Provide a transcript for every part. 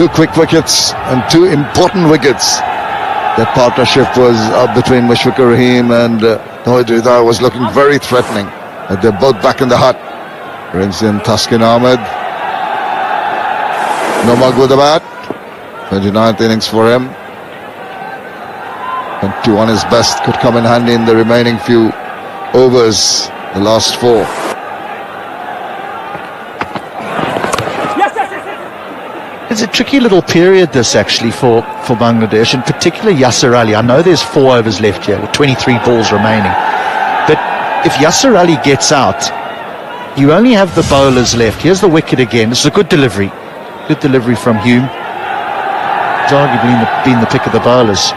2 quick wickets and 2 important wickets. That partnership was up between Mushfiqur Rahim and Tawhid Ridha was looking very threatening. But they're both back in the hut. Brings in Taskin Ahmed. No mug with the bat. 29th innings for him. And 2 on his best could come in handy in the remaining few overs, the last 4. It's a tricky little period this actually for Bangladesh, in particular Yasir Ali. I know there's 4 overs left here with 23 balls remaining, but if Yasir Ali gets out, you only have the bowlers left. Here's the wicket again. This is a good delivery from Hume. It's arguably been the pick of the bowlers,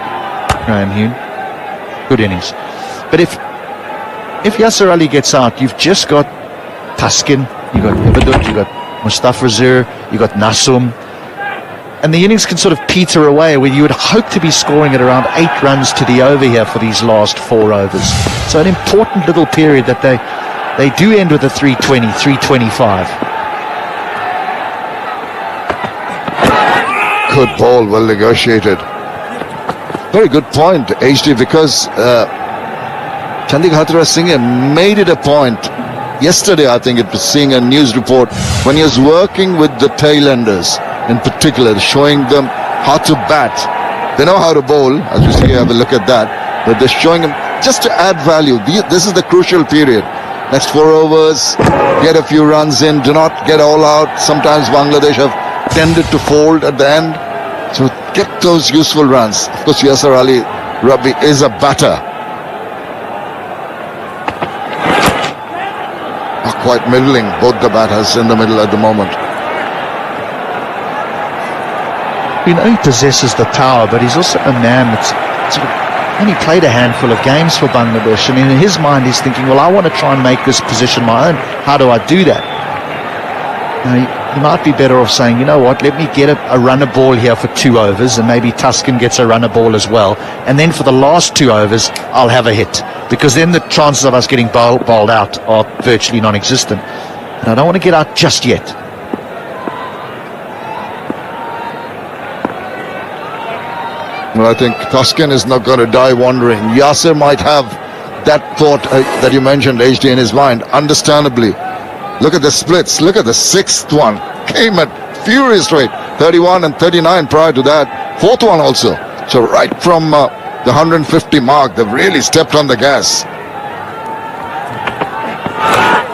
Graham Hume. Good innings. But if Yasir Ali gets out, you've just got Taskin, you've got Ibadut, you've got Mustafa Zur, you've got Nasum. And the innings can sort of peter away where you would hope to be scoring at around 8 runs to the over here for these last 4 overs. So an important little period that they do end with a 320, 325. Good ball, well negotiated. Very good point, HD, because Chandika Hatra Singh made it a point. Yesterday, I think it was seeing a news report when he was working with the tailenders in particular, showing them how to bat. They know how to bowl, as you see, have a look at that, but they're showing them just to add value. This is the crucial period. Next 4 overs, get a few runs in, do not get all out. Sometimes Bangladesh have tended to fold at the end, so get those useful runs. Of course, Yasir Ali Rabbi is a batter. Quite middling, both the batters in the middle at the moment. He possesses the power, but he's also a man that's sort of only played a handful of games for Bangladesh, and in his mind he's thinking, well, I want to try and make this position my own. How do I do that? Now, he might be better off saying, you know what, let me get a runner ball here for 2 overs, and maybe Tuscan gets a runner ball as well, and then for the last 2 overs I'll have a hit, because then the chances of us getting bowled out are virtually non-existent, and I don't want to get out just yet. Well, I think Tuscan is not going to die wandering. Yasir might have that thought that you mentioned, HD, in his mind, understandably. Look at the splits. Look at the 6th one. Came at furious rate. 31 and 39 prior to that. 4th one also. So right from the 150 mark, they've really stepped on the gas.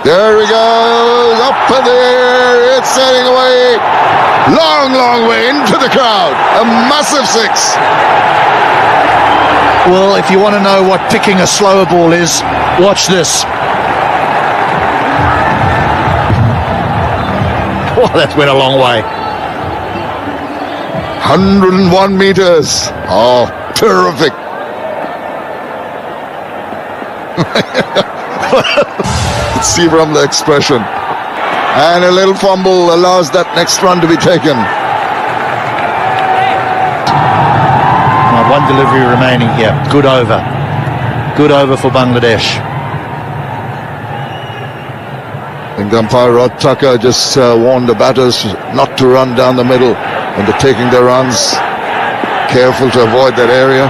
There he goes. Up in the air. It's sailing away. Long, long way into the crowd. A massive 6. Well, if you want to know what picking a slower ball is, watch this. Oh, that went a long way. 101 meters. Oh, terrific. Let's see from the expression. And a little fumble allows that next run to be taken. Now, 1 delivery remaining here. Good over. Good over for Bangladesh. I think the umpire Rod Tucker just warned the batters not to run down the middle when they're taking their runs. Careful to avoid that area.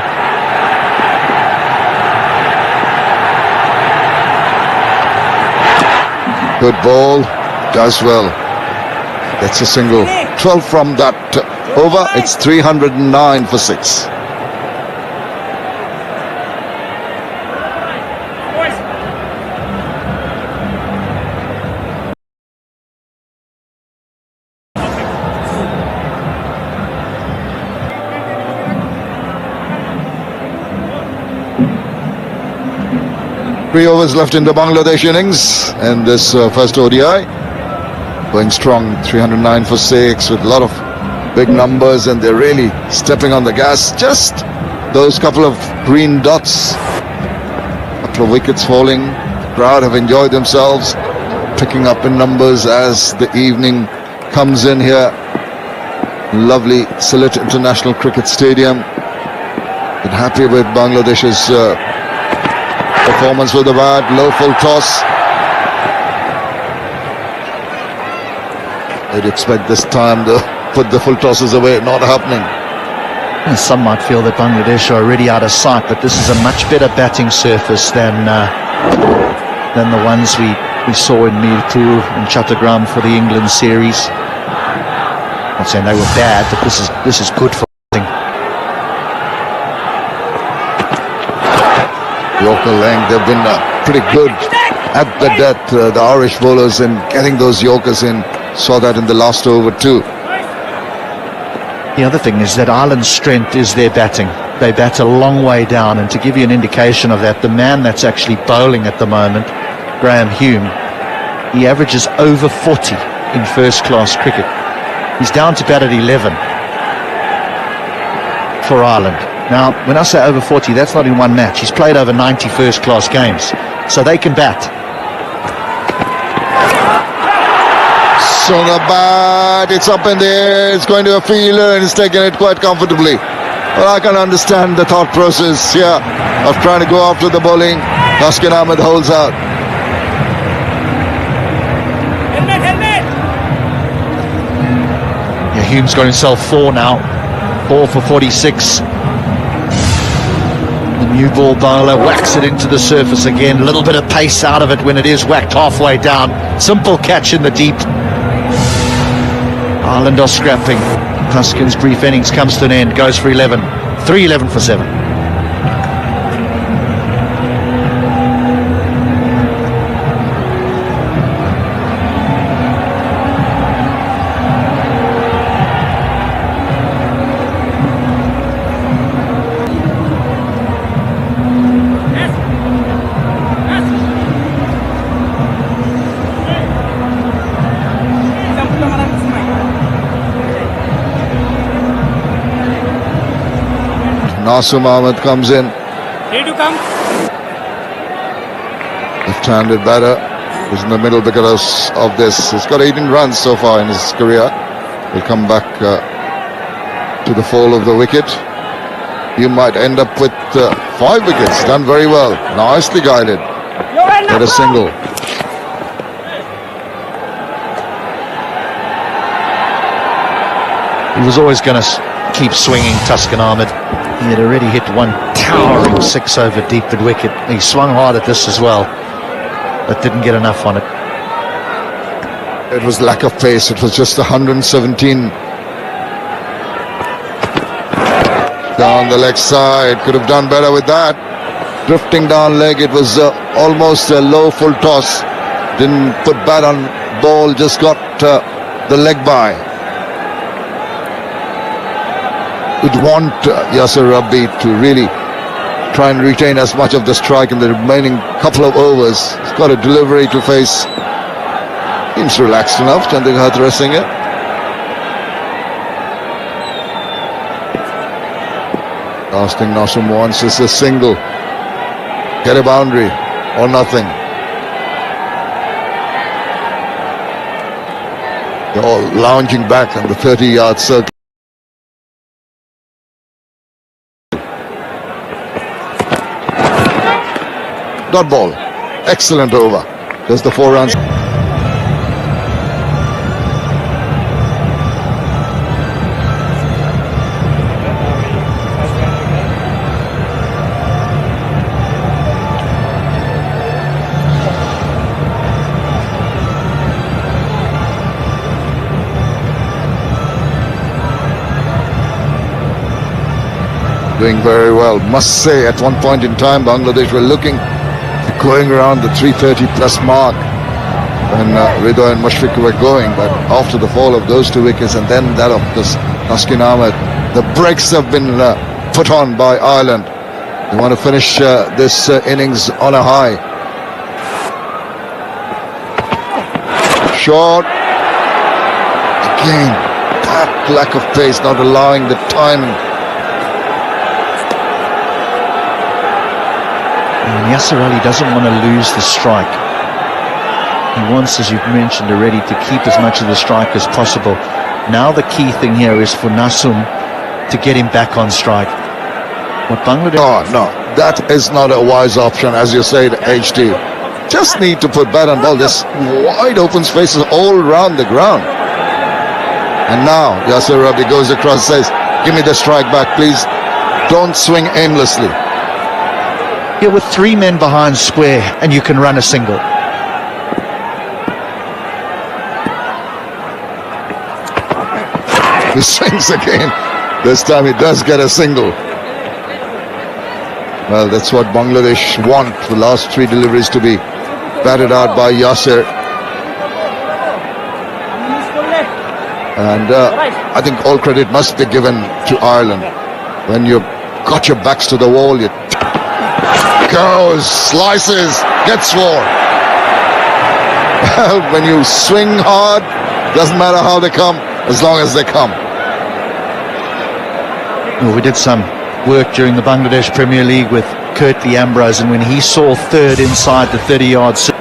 Good ball. Does well. That's a single. 12 from that over. It's 309 for 6. Three overs left in the Bangladesh innings and this first ODI. Going strong, 309 for 6 with a lot of big numbers, and they're really stepping on the gas. Just those couple of green dots, a couple of wickets falling. The crowd have enjoyed themselves, picking up in numbers as the evening comes in here. Lovely Sylhet International Cricket Stadium. Been happy with Bangladesh's performance with the bat. Low full toss. I'd expect this time the put the full tosses away. Not happening. And some might feel that Bangladesh are already out of sight, but this is a much better batting surface than the ones we saw in Mirpur and Chattogram for the England series. I'm not saying they were bad, but this is good for batting. Yorker length, they've been pretty good at the death, the Irish bowlers, in getting those Yorkers in. Saw that in the last over too. The other thing is that Ireland's strength is their batting. They bat a long way down, and to give you an indication of that, the man that's actually bowling at the moment, Graham Hume, he averages over 40 in first-class cricket. He's down to bat at 11 for Ireland. Now, when I say over 40, that's not in one match. He's played over 90 first-class games, so they can bat. So the bat, it's up in the air, it's going to a fielder and he's taking it quite comfortably. Well, I can understand the thought process here of trying to go after the bowling. Taskin Ahmed holds out. Yeah, Hume's got himself 4 now. 4 for 46. The new ball bowler whacks it into the surface again. A little bit of pace out of it when it is whacked halfway down. Simple catch in the deep. Ireland are scrapping. Tuskin's brief innings comes to an end. Goes for 11. 3-11 for 7. Nasum Ahmed comes in. Ready to come? Left-handed batter. Who's in the middle because of this. He's got 18 runs so far in his career. He'll come back to the fall of the wicket. You might end up with 5 wickets. Done very well. Nicely guided. Get a single. He was always going to keep swinging, Taskin Ahmed. He had already hit one towering 6 over deep mid wicket. He swung hard at this as well, but didn't get enough on it. It was lack of pace. It was just 117. Down the leg side. Could have done better with that. Drifting down leg. It was almost a low full toss. Didn't put bat on ball. Just got the leg by. Would want Yasir Rabbi to really try and retain as much of the strike in the remaining couple of overs. He's got a delivery to face. Seems relaxed enough, Chandika Hathra Singh. Last thing Nasum wants is a single. Get a boundary or nothing. They're all lounging back on the 30-yard circle. Dot ball. Excellent over. Just the 4 runs. Doing very well. Must say, at one point in time, Bangladesh were looking going around the 330 plus mark when Rido and Mushfiq were going, but after the fall of those 2 wickets and then that of this Taskin Ahmed, the brakes have been put on by Ireland. They want to finish this innings on a high. Short. Again, that lack of pace, not allowing the timing. And Yasir Ali doesn't want to lose the strike. He wants, as you've mentioned already, to keep as much of the strike as possible. Now the key thing here is for Nasum to get him back on strike. What Bangladesh... No, that is not a wise option, as you said, HD. Just need to put bat on ball. There's wide open spaces all around the ground. And now Yasir Rabbi goes across, says, give me the strike back, please. Don't swing aimlessly. Here with 3 men behind square, and you can run a single. He swings again. This time he does get a single. Well, that's what Bangladesh want, the last 3 deliveries to be batted out by Yasir. And I think all credit must be given to Ireland. When you've got your backs to the wall, you goes, slices, gets 4. Well, when you swing hard, doesn't matter how they come, as long as they come. Well, we did some work during the Bangladesh Premier League with Curtly Ambrose, and when he saw third inside the 30-yard circle,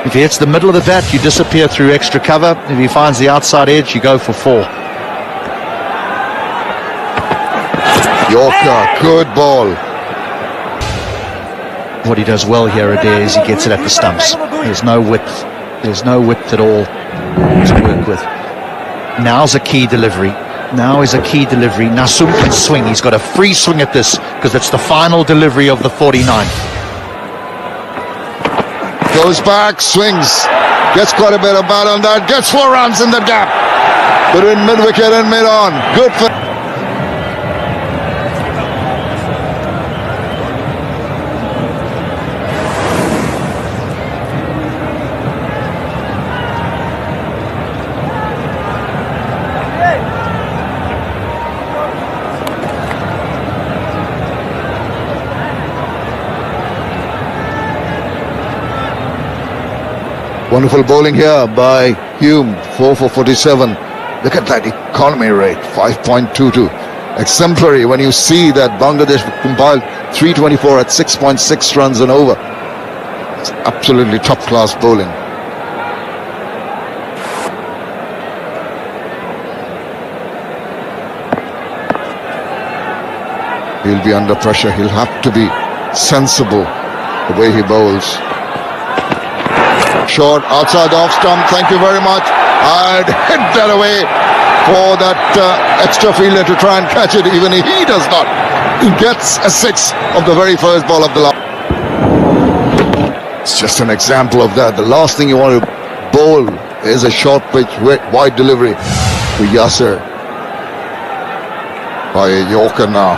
if he hits the middle of the bat, you disappear through extra cover. If he finds the outside edge, you go for 4. Yorker, good ball. What he does well here, Adair, is he gets it at the stumps. There's no width. There's no width at all to work with. Now's a key delivery. Now is a key delivery. Nasum can swing. He's got a free swing at this because it's the final delivery of the 49th. Goes back, swings, gets quite a bit of bat on that, gets 4 runs in the gap between mid-wicket and mid-on. Good for... Wonderful bowling here by Hume, 4 for 47. Look at that economy rate, 5.22. Exemplary when you see that Bangladesh compiled 324 at 6.6 runs and over. It's absolutely top-class bowling. He'll be under pressure. He'll have to be sensible the way he bowls. Short, outside off stump, thank you very much. I'd hit that away for that extra fielder to try and catch it, even if he does not. He gets a 6 of the very first ball of the last. It's just an example of that. The last thing you want to bowl is a short pitch, wide delivery to Yasir. By a Yorker now.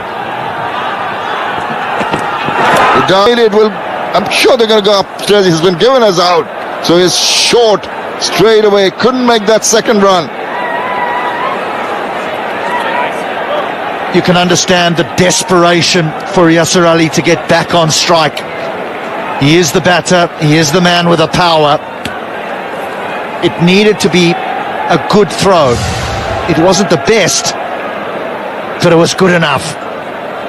It will, I'm sure they're going to go upstairs. He's been given us out. So he's short straight away. Couldn't make that second run. You can understand the desperation for Yasir Ali to get back on strike. He is the batter. He is the man with the power. It needed to be a good throw. It wasn't the best, but it was good enough.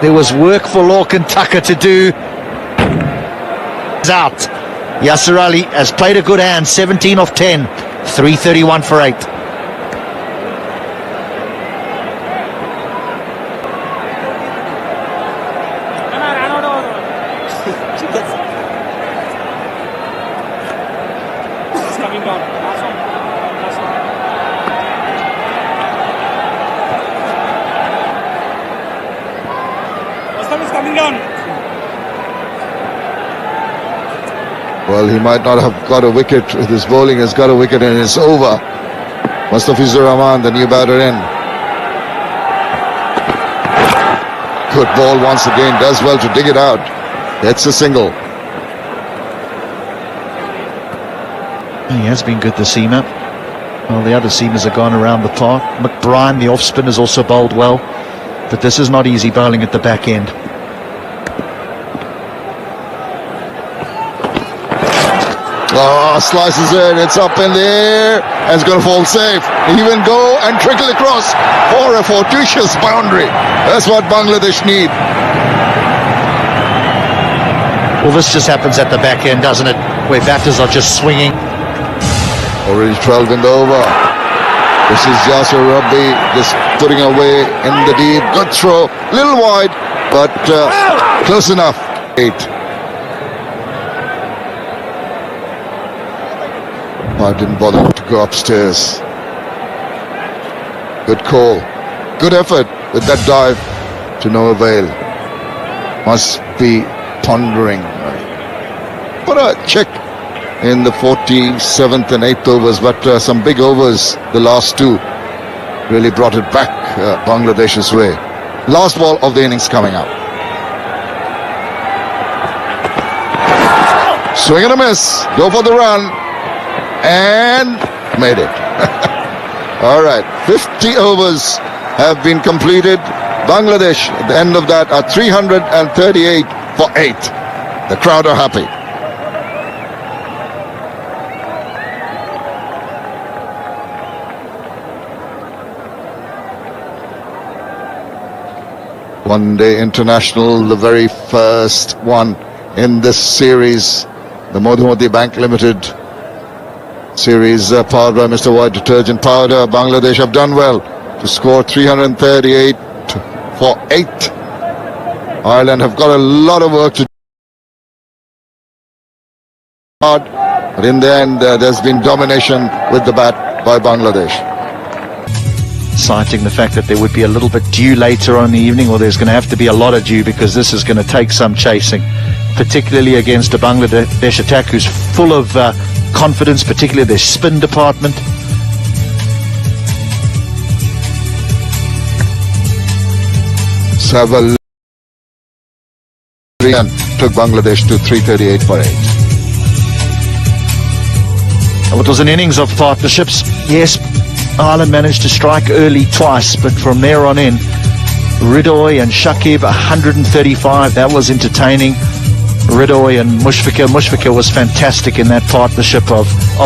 There was work for Lorcan and Tucker to do. He's out. Yasir Ali has played a good hand, 17 of 10, 331 for 8. Well, he might not have got a wicket with his bowling. Has got a wicket and it's over. Mustafizur Rahman, the new batter in. Good ball once again. Does well to dig it out. Gets a single. He has been good, the seamer. Well, the other seamers have gone around the park. McBride, the off-spin, has also bowled well. But this is not easy bowling at the back end. Oh, slices it. It's up in the air. And it's going to fall safe. Even go and trickle across for a fortuitous boundary. That's what Bangladesh need. Well, this just happens at the back end, doesn't it? Where batters are just swinging. Already 12 in the over. This is Yasir Rabbi just putting away in the deep. Good throw. Little wide, but close enough. 8. I didn't bother to go upstairs. Good call. Good effort with that dive to no avail. Must be pondering. Put a check in the 47th and 8th overs, but some big overs, the last two, really brought it back Bangladesh's way. Last ball of the innings coming up. Swing and a miss. Go for the run. And made it. All right. 50 overs have been completed. Bangladesh, at the end of that, are 338 for 8. The crowd are happy. One Day International, the very first one in this series, the Modhumati Bank Limited series powered by Mr. White Detergent Powder. Bangladesh have done well to score 338 for 8. Ireland have got a lot of work to do, but in the end there's been domination with the bat by Bangladesh. Citing the fact that there would be a little bit dew later on in the evening, or there's going to have to be a lot of dew because this is going to take some chasing, particularly against a Bangladesh attack who's full of confidence, particularly their spin department. Saval took Bangladesh to 338 for 8. Well, it was an innings of partnerships. Yes, Ireland managed to strike early twice, but from there on in, Ridoy and Shakib, 135, that was entertaining. Ridoy and Mushfiqur was fantastic in that partnership of